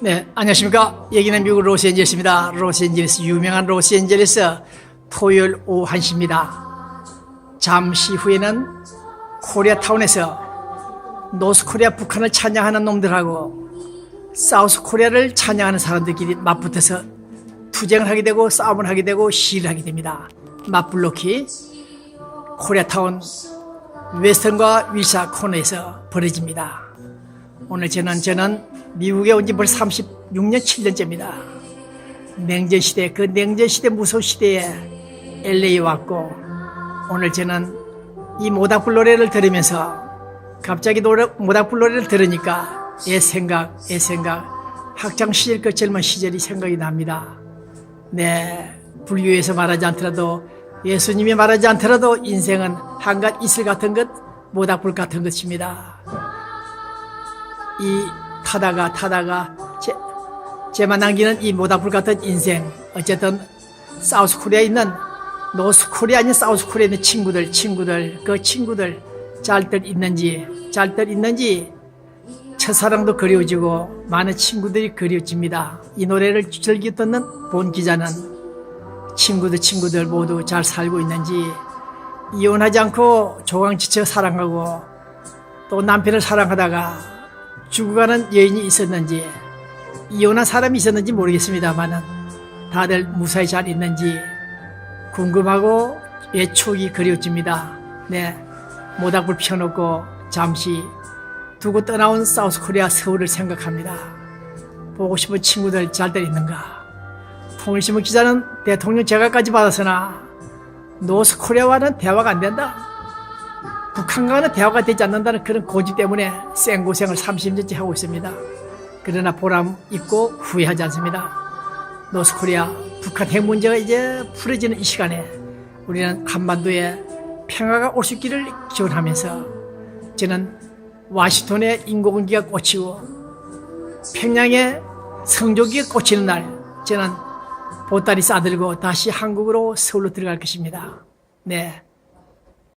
네, 안녕하십니까. 여기는 미국 로스앤젤레스입니다. 로스앤젤레스, 유명한 로스앤젤레스 토요일 오후 1시입니다. 잠시 후에는 코리아타운에서 노스코리아 북한을 찬양하는 놈들하고 사우스코리아를 찬양하는 사람들끼리 맞붙어서 투쟁을 하게 되고 싸움을 하게 되고 시위를 하게 됩니다. 맞불로키 코리아타운 웨스턴과 윌사 코너에서 벌어집니다. 오늘 저는 미국에 온 지 벌써 36년 7년째입니다. 냉전시대, 그 냉전시대 무서운 시대에 LA에 왔고, 오늘 저는 이 모닥불 노래를 들으면서 갑자기 모닥불 노래를 들으니까 애 생각, 학창시절 그 젊은 시절이 생각이 납니다. 네, 불교에서 말하지 않더라도, 예수님이 말하지 않더라도 인생은 한갓 이슬 같은 것, 모닥불 같은 것입니다. 이 타다가 제만 남기는 이 모닥불 같은 인생, 어쨌든 사우스코리아에 있는 노스코리아 아닌 사우스코리아에 있는 그 친구들 잘들 있는지 첫사랑도 그리워지고 많은 친구들이 그리워집니다. 이 노래를 즐겨 듣는 본 기자는 친구들 모두 잘 살고 있는지, 이혼하지 않고 조강지쳐 사랑하고 또 남편을 사랑하다가 죽어가는 여인이 있었는지, 이혼한 사람이 있었는지 모르겠습니다만은 다들 무사히 잘 있는지 궁금하고 추억이 그리워집니다. 네, 모닥불 펴놓고 잠시 두고 떠나온 사우스코리아 서울을 생각합니다. 보고 싶은 친구들 잘들 있는가? 통일신문 기자는 대통령 재가까지 받았으나 노스코리아와는 대화가 안 된다. 북한과는 대화가 되지 않는다는 그런 고집 때문에 생고생을 30년째 하고 있습니다. 그러나 보람 있고 후회하지 않습니다. 노스코리아, 북한 핵 문제가 이제 풀어지는 이 시간에 우리는 한반도에 평화가 올 수 있기를 기원하면서, 저는 와싱턴에 인공기가 꽂히고 평양에 성조기가 꽂히는 날, 저는 보따리 싸들고 다시 한국으로 서울로 들어갈 것입니다. 네,